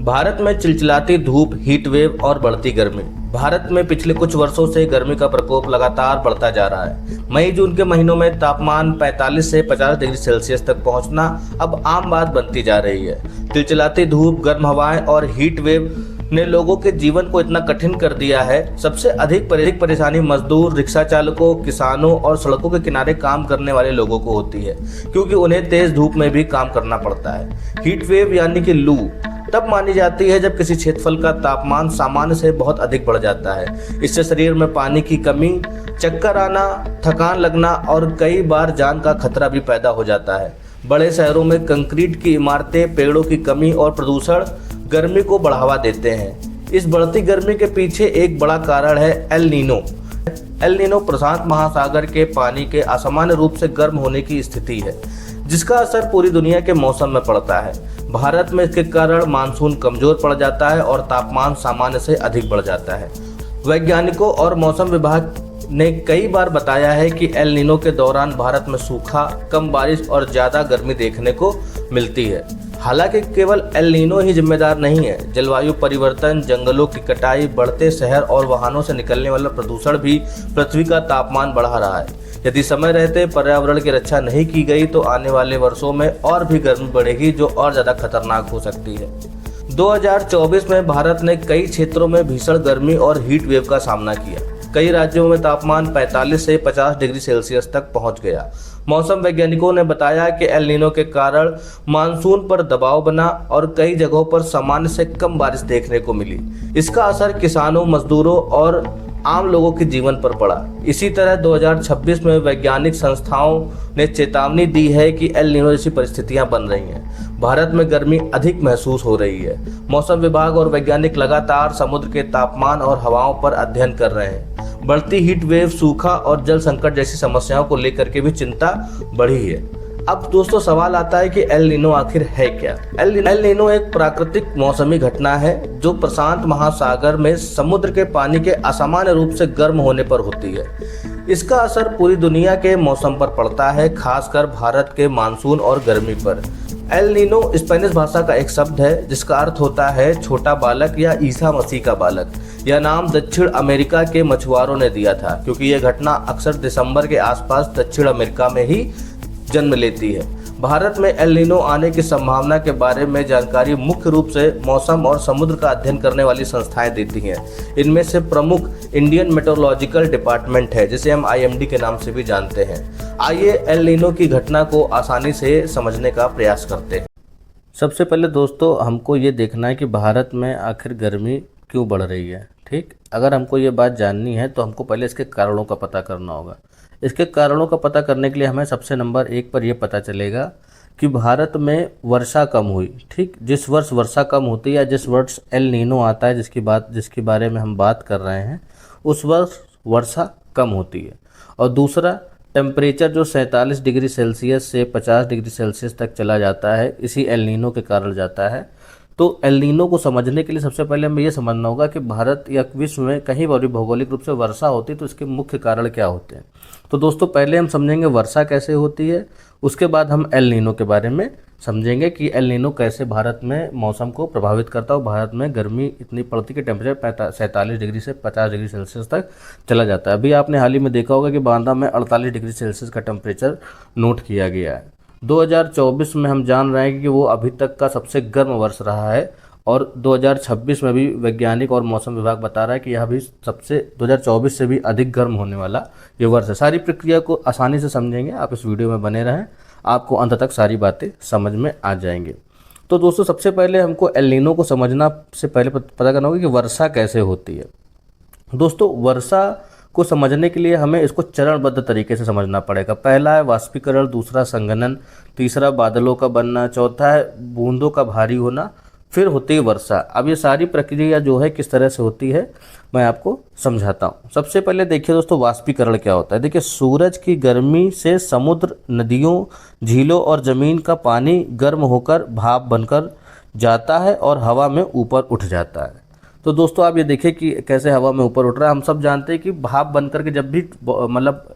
भारत में चिलचिलाती धूप, हीट वेव और बढ़ती गर्मी। भारत में पिछले कुछ वर्षों से गर्मी का प्रकोप लगातार बढ़ता जा रहा है। मई जून के महीनों में तापमान 45 से 50 डिग्री सेल्सियस तक पहुंचना अब आम बात बनती जा रही है। चिलचिलाती धूप, गर्म हवाएं और हीट वेव ने लोगों के जीवन को इतना कठिन कर दिया है। सबसे अधिक परेशानी मजदूर, रिक्शा चालकों, किसानों और सड़कों के किनारे काम करने वाले लोगों को होती है, क्योंकि उन्हें तेज धूप में भी काम करना पड़ता है। हीट वेव यानी कि लू तब मानी जाती है जब किसी क्षेत्रफल का तापमान सामान्य से बहुत अधिक बढ़ जाता है। इससे शरीर में पानी की कमी, चक्कर आना, थकान लगना और कई बार जान का खतरा भी पैदा हो जाता है। बड़े शहरों में कंक्रीट की इमारतें, पेड़ों की कमी और प्रदूषण गर्मी को बढ़ावा देते हैं। इस बढ़ती गर्मी के पीछे एक बड़ा कारण है एल नीनो। एल नीनो प्रशांत महासागर के पानी के असामान्य रूप से गर्म होने की स्थिति है, जिसका असर पूरी दुनिया के मौसम में पड़ता है। भारत में इसके कारण मानसून कमजोर पड़ जाता है और तापमान सामान्य से अधिक बढ़ जाता है। वैज्ञानिकों और मौसम विभाग ने कई बार बताया है कि एल नीनो के दौरान भारत में सूखा, कम बारिश और ज़्यादा गर्मी देखने को मिलती है। हालांकि केवल एल नीनो ही जिम्मेदार नहीं है। जलवायु परिवर्तन, जंगलों की कटाई, बढ़ते शहर और वाहनों से निकलने वाला प्रदूषण भी पृथ्वी का तापमान बढ़ा रहा है। यदि समय रहते पर्यावरण की रक्षा नहीं की गई तो आने वाले वर्षों में और भी गर्मी बढ़ेगी, जो और ज़्यादा खतरनाक हो सकती है। 2024 में भारत ने कई क्षेत्रों में भीषण गर्मी और हीट वेव का सामना किया। कई राज्यों में तापमान 45 से 50 डिग्री सेल्सियस तक पहुंच गया। मौसम वैज्ञानिकों ने बताया कि एल नीनो के कारण मानसून पर दबाव बना और कई जगहों पर सामान्य से कम बारिश देखने को मिली। इसका असर किसानों, मजदूरों और आम लोगों के जीवन पर पड़ा। इसी तरह 2026 में वैज्ञानिक संस्थाओं ने चेतावनी दी है कि एल नीनो जैसी परिस्थितियां बन रही हैं। भारत में गर्मी अधिक महसूस हो रही है। मौसम विभाग और वैज्ञानिक लगातार समुद्र के तापमान और हवाओं पर अध्ययन कर रहे हैं। बढ़ती हीट वेव, सूखा और जल संकट जैसी समस्याओं को लेकर के भी चिंता बढ़ी है। अब दोस्तों सवाल आता है कि एल नीनो आखिर है क्या? एल नीनो एक प्राकृतिक मौसमी घटना है जो प्रशांत महासागर में समुद्र के पानी के असामान्य रूप से गर्म होने पर होती है। इसका असर पूरी दुनिया के मौसम पर पड़ता है, खासकर भारत के मानसून और गर्मी पर। एल नीनो स्पेनिश भाषा का एक शब्द है जिसका अर्थ होता है छोटा बालक या ईसा मसीह का बालक। यह नाम दक्षिण अमेरिका के मछुआरों ने दिया था, क्योंकि यह घटना अक्सर दिसंबर के आसपास दक्षिण अमेरिका में ही जन्म लेती है। भारत में एल नीनो आने की संभावना के बारे में जानकारी मुख्य रूप से मौसम और समुद्र का अध्ययन करने वाली संस्थाएं देती हैं। इनमें से प्रमुख इंडियन मेट्रोलॉजिकल डिपार्टमेंट है, जिसे हम IMD के नाम से भी जानते हैं। आइए एल नीनो की घटना को आसानी से समझने का प्रयास करते हैं। सबसे पहले दोस्तों हमको ये देखना है कि भारत में आखिर गर्मी क्यों बढ़ रही है। ठीक, अगर हमको ये बात जाननी है तो हमको पहले इसके कारणों का पता करना होगा। इसके कारणों का पता करने के लिए हमें सबसे नंबर 1 पर यह पता चलेगा कि भारत में वर्षा कम हुई। ठीक, जिस वर्ष वर्षा कम होती है या जिस वर्ष एल नीनो आता है जिसके बारे में हम बात कर रहे हैं, उस वर्ष वर्षा कम होती है। और दूसरा, टेम्परेचर जो 47 डिग्री सेल्सियस से 50 डिग्री सेल्सियस तक चला जाता है, इसी एल नीनो के कारण जाता है। तो एल नीनो को समझने के लिए सबसे पहले हमें ये समझना होगा कि भारत या विश्व में कहीं पर भी भौगोलिक रूप से वर्षा होती है तो इसके मुख्य कारण क्या होते हैं। तो दोस्तों पहले हम समझेंगे वर्षा कैसे होती है, उसके बाद हम एल नीनो के बारे में समझेंगे कि एल नीनो कैसे भारत में मौसम को प्रभावित करता है। भारत में गर्मी इतनी पड़ती कि टेम्परेचर 47 डिग्री से 50 डिग्री सेल्सियस तक चला जाता है। अभी आपने हाल ही में देखा होगा कि बांदा में 48 डिग्री सेल्सियस का टेम्परेचर नोट किया गया है। 2024 में हम जान रहे हैं कि वो अभी तक का सबसे गर्म वर्ष रहा है और 2026 में भी वैज्ञानिक और मौसम विभाग बता रहा है कि यह भी सबसे 2024 से भी अधिक गर्म होने वाला ये वर्ष है। सारी प्रक्रिया को आसानी से समझेंगे, आप इस वीडियो में बने रहें, आपको अंत तक सारी बातें समझ में आ जाएंगी। तो दोस्तों सबसे पहले हमको एल नीनो को समझना से पहले पता करना होगा कि वर्षा कैसे होती है। दोस्तों वर्षा को समझने के लिए हमें इसको चरणबद्ध तरीके से समझना पड़ेगा। पहला है वाष्पीकरण, दूसरा संघनन, तीसरा बादलों का बनना, चौथा है बूंदों का भारी होना, फिर होती है वर्षा। अब ये सारी प्रक्रिया जो है किस तरह से होती है मैं आपको समझाता हूँ। सबसे पहले देखिए दोस्तों वाष्पीकरण क्या होता है। देखिए सूरज की गर्मी से समुद्र, नदियों, झीलों और ज़मीन का पानी गर्म होकर भाप बनकर जाता है और हवा में ऊपर उठ जाता है। तो दोस्तों आप ये देखिए कि कैसे हवा में ऊपर उठ रहा है। हम सब जानते हैं कि भाप बनकर के जब भी मतलब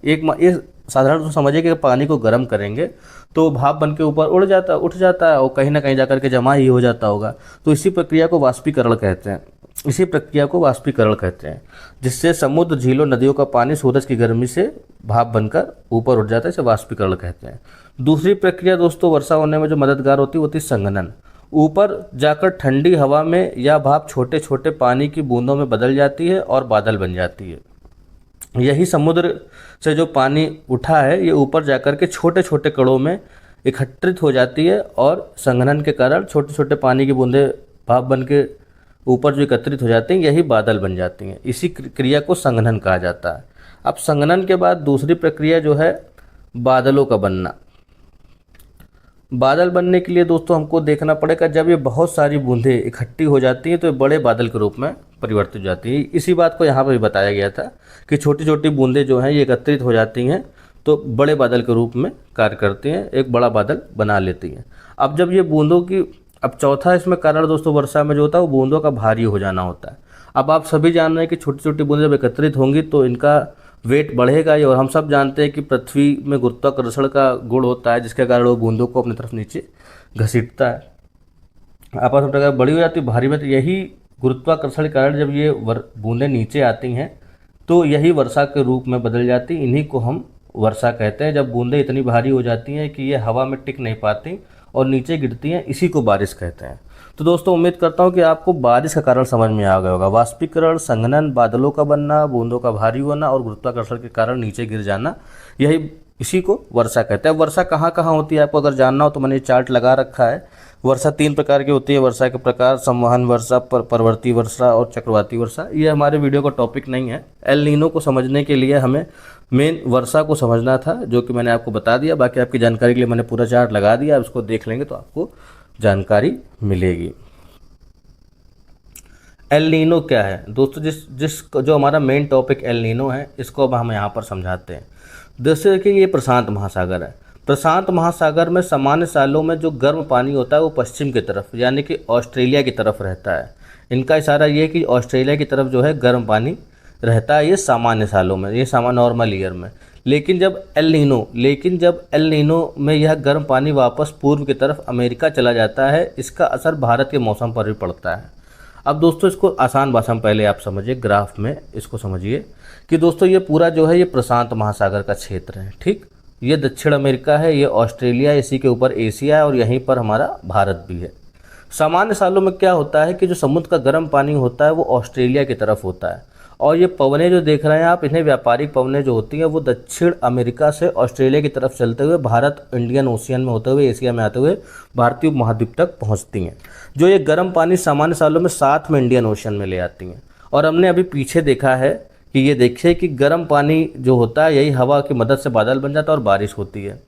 साधारण तो समझिए कि पानी को गर्म करेंगे तो भाप बन के ऊपर उठ जाता है और कहीं ना कहीं जाकर के जमा ही हो जाता होगा। तो इसी प्रक्रिया को वाष्पीकरण कहते हैं। इसी प्रक्रिया को वाष्पीकरण कहते हैं, जिससे समुद्र, झीलों, नदियों का पानी सूरज की गर्मी से भाप बनकर ऊपर उठ जाता है। इसे वाष्पीकरण कहते हैं। दूसरी प्रक्रिया दोस्तों वर्षा होने में जो मददगार होती है वो होती है संघनन। ऊपर जाकर ठंडी हवा में यह भाप छोटे छोटे पानी की बूंदों में बदल जाती है और बादल बन जाती है। यही समुद्र से जो पानी उठा है ये ऊपर जाकर के छोटे छोटे कणों में एकत्रित हो जाती है और संघनन के कारण छोटे छोटे पानी की बूंदें भाप बन के ऊपर जो एकत्रित हो जाती हैं यही बादल बन जाती हैं। इसी क्रिया को संघनन कहा जाता है। अब संघनन के बाद दूसरी प्रक्रिया जो है बादलों का बनना। बादल बनने के लिए दोस्तों हमको देखना पड़ेगा, जब ये बहुत सारी बूंदें इकट्ठी हो जाती हैं तो ये बड़े बादल के रूप में परिवर्तित हो जाती हैं। इसी बात को यहाँ पर भी बताया गया था कि छोटी छोटी बूंदें जो हैं ये एकत्रित हो जाती हैं तो बड़े बादल के रूप में कार्य करती हैं, एक बड़ा बादल बना लेती हैं। अब जब ये बूंदों की अब चौथा इसमें कारण दोस्तों वर्षा में जो होता है वो बूंदों का भारी हो जाना होता है। अब आप सभी जान रहे हैं कि छोटी छोटी बूंदें जब एकत्रित होंगी तो इनका वेट बढ़ेगा ही, और हम सब जानते हैं कि पृथ्वी में गुरुत्वाकर्षण का गुण होता है जिसके कारण वो बूंदों को अपनी तरफ नीचे घसीटता है। आपस में बड़ी हो जाती है भारी में, तो यही गुरुत्वाकर्षण के कारण जब ये बूंदें नीचे आती हैं तो यही वर्षा के रूप में बदल जाती। इन्हीं को हम वर्षा कहते हैं। जब बूंदें इतनी भारी हो जाती हैं कि ये हवा में टिक नहीं पाती और नीचे गिरती हैं, इसी को बारिश कहते हैं। तो दोस्तों उम्मीद करता हूँ कि आपको बारिश का कारण समझ में आ गया होगा। वाष्पीकरण, संघनन, बादलों का बनना, बूंदों का भारी होना और गुरुत्वाकर्षण के कारण नीचे गिर जाना, यही इसी को वर्षा कहते हैं। वर्षा कहाँ कहाँ होती है आपको अगर जानना हो तो मैंने चार्ट लगा रखा है। वर्षा 3 प्रकार की होती है। वर्षा के प्रकार, संवहन वर्षा, पर्वतीय वर्षा और चक्रवाती वर्षा। ये हमारे वीडियो का टॉपिक नहीं है। एल नीनो को समझने के लिए हमें मेन वर्षा को समझना था, जो कि मैंने आपको बता दिया। बाकी आपकी जानकारी के लिए मैंने पूरा चार्ट लगा दिया, उसको देख लेंगे तो आपको जानकारी मिलेगी। एल नीनो क्या है दोस्तों? जो हमारा मेन टॉपिक एल नीनो है इसको अब हम यहाँ पर समझाते हैं। जैसे कि ये प्रशांत महासागर है। प्रशांत महासागर में सामान्य सालों में जो गर्म पानी होता है वो पश्चिम की तरफ यानी कि ऑस्ट्रेलिया की तरफ रहता है। इनका इशारा ये है कि ऑस्ट्रेलिया की तरफ जो है गर्म पानी रहता है, ये सामान्य सालों में, ये सामान्य नॉर्मल ईयर में। लेकिन जब एल नीनो में यह गर्म पानी वापस पूर्व की तरफ अमेरिका चला जाता है, इसका असर भारत के मौसम पर भी पड़ता है। अब दोस्तों इसको आसान भाषा में पहले आप समझिए, ग्राफ में इसको समझिए कि दोस्तों ये पूरा जो है ये प्रशांत महासागर का क्षेत्र है। ठीक, ये दक्षिण अमेरिका है, ये ऑस्ट्रेलिया, इसी के ऊपर एशिया है और यहीं पर हमारा भारत भी है। सामान्य सालों में क्या होता है कि जो समुद्र का गर्म पानी होता है वो ऑस्ट्रेलिया की तरफ होता है, और ये पवनें जो देख रहे हैं आप, इन्हें व्यापारिक पवनें जो होती हैं वो दक्षिण अमेरिका से ऑस्ट्रेलिया की तरफ चलते हुए भारत इंडियन ओशियन में होते हुए एशिया में आते हुए भारतीय उपमहाद्वीप तक पहुंचती हैं। जो ये गर्म पानी सामान्य सालों में साथ में इंडियन ओशियन में ले आती हैं। और हमने अभी पीछे देखा है कि ये देखिए कि गर्म पानी जो होता है यही हवा की मदद से बादल बन जाता है और बारिश होती है।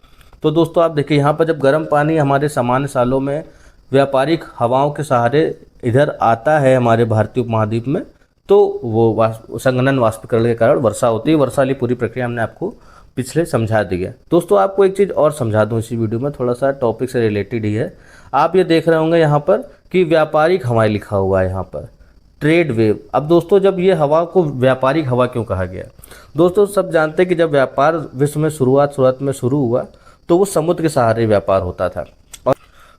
तो दोस्तों आप देखिए यहाँ पर जब गर्म पानी हमारे सामान्य सालों में व्यापारिक हवाओं के सहारे इधर आता है हमारे भारतीय उपमहाद्वीप में, तो वो संघनन वाष्पीकरण के कारण वर्षा होती है। वर्षा वाली पूरी प्रक्रिया हमने आपको पिछले समझा दी है। दोस्तों आपको एक चीज़ और समझा दूं इसी वीडियो में, थोड़ा सा टॉपिक से रिलेटेड ही है। आप ये देख रहे होंगे यहाँ पर कि व्यापारिक हवाएं लिखा हुआ है यहाँ पर, ट्रेड वेव। अब दोस्तों जब ये हवा को व्यापारिक हवा क्यों कहा गया? दोस्तों सब जानते हैं कि जब व्यापार विश्व में शुरुआत में शुरू हुआ तो वो समुद्र के सहारे व्यापार होता था। और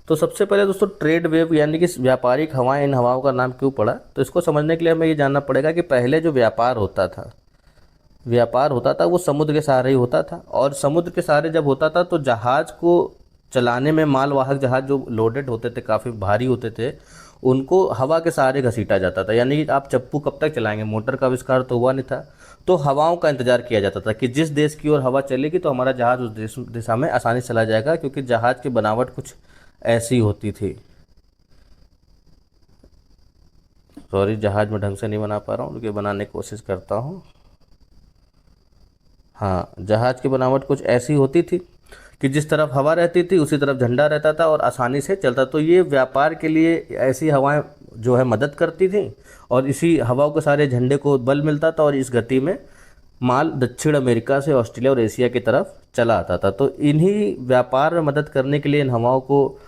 तो सबसे पहले दोस्तों ट्रेड वेव यानी कि व्यापारिक हवाएं, इन हवाओं का नाम क्यों पड़ा? तो इसको समझने के लिए हमें ये जानना पड़ेगा कि पहले जो व्यापार होता था वो समुद्र के सहारे ही होता था। और समुद्र के सहारे जब होता था तो जहाज़ को चलाने में, मालवाहक जहाज़ जो लोडेड होते थे, काफ़ी भारी होते थे, उनको हवा के सहारे घसीटा जाता था। यानी कि आप चप्पू कब तक चलाएंगे, मोटर का आविष्कार तो हुआ नहीं था, तो हवाओं का इंतजार किया जाता था कि जिस देश की ओर हवा चलेगी तो हमारा जहाज़ उस दिशा में आसानी से चला जाएगा, क्योंकि जहाज़ की बनावट कुछ ऐसी होती थी। सॉरी, जहाज़ में ढंग से नहीं बना पा रहा हूँ, लेकिन बनाने की कोशिश करता हूँ। हाँ, जहाज़ की बनावट कुछ ऐसी होती थी कि जिस तरफ हवा रहती थी उसी तरफ झंडा रहता था और आसानी से चलता। तो ये व्यापार के लिए ऐसी हवाएं जो है मदद करती थी, और इसी हवाओं के सारे झंडे को बल मिलता था और इस गति में माल दक्षिण अमेरिका से ऑस्ट्रेलिया और एशिया की तरफ चला आता था। तो इन्हीं व्यापार में मदद करने के लिए इन हवाओं को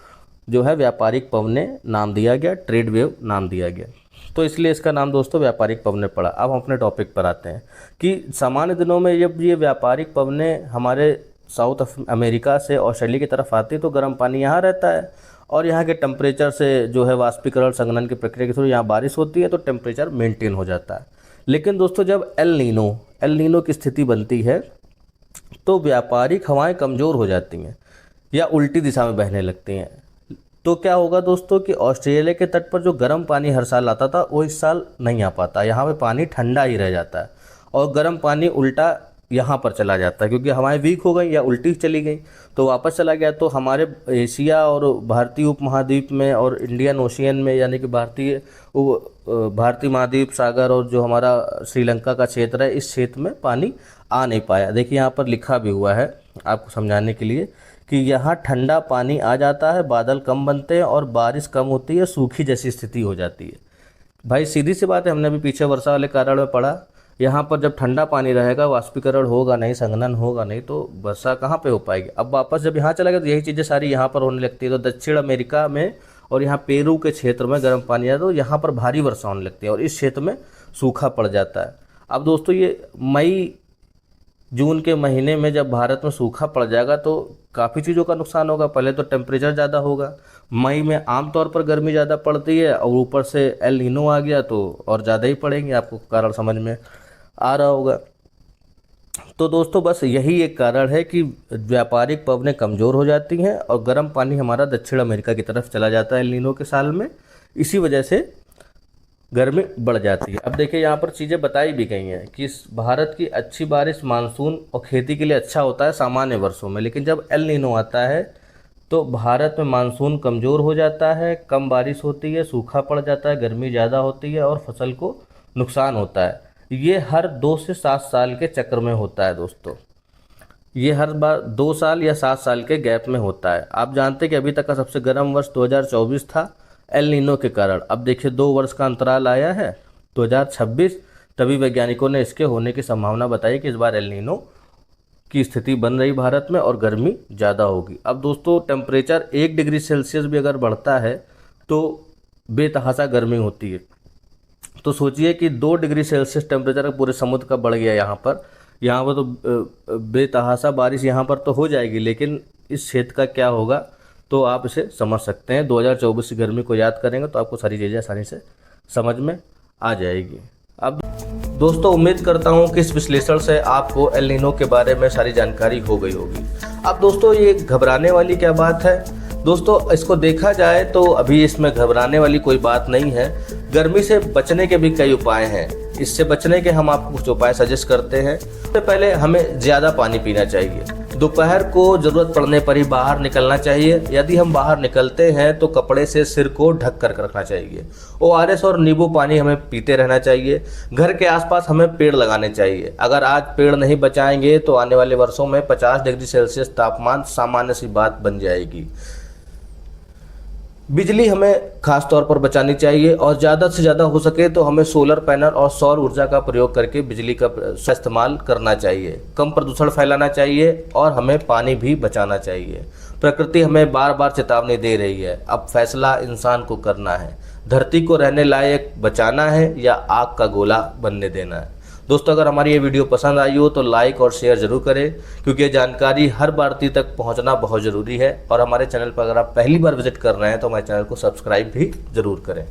जो है व्यापारिक पवनें नाम दिया गया, ट्रेड वेव नाम दिया गया। तो इसलिए इसका नाम दोस्तों व्यापारिक पवनें पड़ा। अब हम अपने टॉपिक पर आते हैं कि सामान्य दिनों में जब ये व्यापारिक पवनें हमारे साउथ अमेरिका से ऑस्ट्रेलिया की तरफ आती है तो गर्म पानी यहाँ रहता है और यहाँ के टेम्परेचर से जो है वाष्पीकरण संघनन की प्रक्रिया के थ्रू यहाँ बारिश होती है तो टेम्परेचर मेंटेन हो जाता है। लेकिन दोस्तों जब एल नीनो की स्थिति बनती है तो व्यापारिक हवाएं कमज़ोर हो जाती हैं या उल्टी दिशा में बहने लगती हैं। तो क्या होगा दोस्तों कि ऑस्ट्रेलिया के तट पर जो गर्म पानी हर साल आता था वो इस साल नहीं आ पाता, यहाँ पे पानी ठंडा ही रह जाता है और गर्म पानी उल्टा यहाँ पर चला जाता है क्योंकि हवाएं वीक हो गई या उल्टी चली गई तो वापस चला गया। तो हमारे एशिया और भारतीय उपमहाद्वीप में और इंडियन ओशियन में यानी कि भारतीय महाद्वीप सागर और जो हमारा श्रीलंका का क्षेत्र है इस क्षेत्र में पानी आ नहीं पाया। देखिए यहाँ पर लिखा भी हुआ है आपको समझाने के लिए कि यहाँ ठंडा पानी आ जाता है, बादल कम बनते हैं और बारिश कम होती है, सूखी जैसी स्थिति हो जाती है। भाई सीधी सी बात है, हमने भी पीछे वर्षा वाले कारण में पढ़ा, यहाँ पर जब ठंडा पानी रहेगा, वाष्पीकरण होगा नहीं, संघनन होगा नहीं तो वर्षा कहाँ पे हो पाएगी। अब वापस जब यहाँ चला गया तो यही चीज़ें सारी यहाँ पर होने लगती है। तो दक्षिण अमेरिका में और यहाँ पेरू के क्षेत्र में गर्म पानी आता है तो यहाँ पर भारी वर्षा होने लगती है और इस क्षेत्र में सूखा पड़ जाता है। अब दोस्तों ये मई जून के महीने में जब भारत में सूखा पड़ जाएगा तो काफ़ी चीज़ों का नुकसान होगा। पहले तो टेम्परेचर ज़्यादा होगा, मई में आमतौर पर गर्मी ज़्यादा पड़ती है और ऊपर से एल नीनो आ गया तो और ज़्यादा ही पड़ेंगे, आपको कारण समझ में आ रहा होगा। तो दोस्तों बस यही एक कारण है कि व्यापारिक पवनें कमज़ोर हो जाती हैं और गर्म पानी हमारा दक्षिण अमेरिका की तरफ चला जाता है एल नीनो के साल में, इसी वजह से गर्मी बढ़ जाती है। अब देखिए यहाँ पर चीज़ें बताई भी गई हैं कि भारत की अच्छी बारिश मानसून और खेती के लिए अच्छा होता है सामान्य वर्षों में, लेकिन जब एल नीनो आता है तो भारत में मानसून कमज़ोर हो जाता है, कम बारिश होती है, सूखा पड़ जाता है, गर्मी ज़्यादा होती है और फसल को नुकसान होता है। ये हर 2 से 7 साल के चक्र में होता है दोस्तों, ये हर बार 2 साल या 7 साल के गैप में होता है। आप जानते हैं कि अभी तक का सबसे गर्म वर्ष 2024 था एल नीनो के कारण। अब देखिए 2 वर्ष का अंतराल आया है 2026, तभी वैज्ञानिकों ने इसके होने की संभावना बताई कि इस बार एल नीनो की स्थिति बन रही भारत में और गर्मी ज़्यादा होगी। अब दोस्तों टेम्परेचर 1 डिग्री सेल्सियस भी अगर बढ़ता है तो बेतहाशा गर्मी होती है। तो सोचिए कि 2 डिग्री सेल्सियस टेम्परेचर पूरे समुद्र का बढ़ गया यहाँ पर तो बेतहाशा बारिश यहाँ पर तो हो जाएगी, लेकिन इस क्षेत्र का क्या होगा तो आप इसे समझ सकते हैं। 2024 की गर्मी को याद करेंगे तो आपको सारी चीज़ें आसानी से समझ में आ जाएगी। अब दोस्तों उम्मीद करता हूं कि इस विश्लेषण से आपको एल नीनो के बारे में सारी जानकारी हो गई होगी। अब दोस्तों ये घबराने वाली क्या बात है दोस्तों, इसको देखा जाए तो अभी इसमें घबराने वाली कोई बात नहीं है। गर्मी से बचने के भी कई उपाय हैं, इससे बचने के हम आपको कुछ उपाय सजेस्ट करते हैं। सबसे पहले हमें ज़्यादा पानी पीना चाहिए, दोपहर को ज़रूरत पड़ने पर ही बाहर निकलना चाहिए। यदि हम बाहर निकलते हैं तो कपड़े से सिर को ढक कर रखना चाहिए। ORS और नींबू पानी हमें पीते रहना चाहिए। घर के आसपास हमें पेड़ लगाने चाहिए। अगर आज पेड़ नहीं बचाएंगे तो आने वाले वर्षों में 50 डिग्री सेल्सियस तापमान सामान्य सी बात बन जाएगी। बिजली हमें खास तौर पर बचानी चाहिए और ज़्यादा से ज़्यादा हो सके तो हमें सोलर पैनल और सौर ऊर्जा का प्रयोग करके बिजली का इस्तेमाल करना चाहिए। कम प्रदूषण फैलाना चाहिए और हमें पानी भी बचाना चाहिए। प्रकृति हमें बार बार चेतावनी दे रही है, अब फैसला इंसान को करना है। धरती को रहने लायक बचाना है या आग का गोला बनने देना है। दोस्तों अगर हमारी ये वीडियो पसंद आई हो तो लाइक और शेयर ज़रूर करें, क्योंकि ये जानकारी हर भारतीय तक पहुंचना बहुत ज़रूरी है। और हमारे चैनल पर अगर आप पहली बार विजिट कर रहे हैं तो हमारे चैनल को सब्सक्राइब भी ज़रूर करें।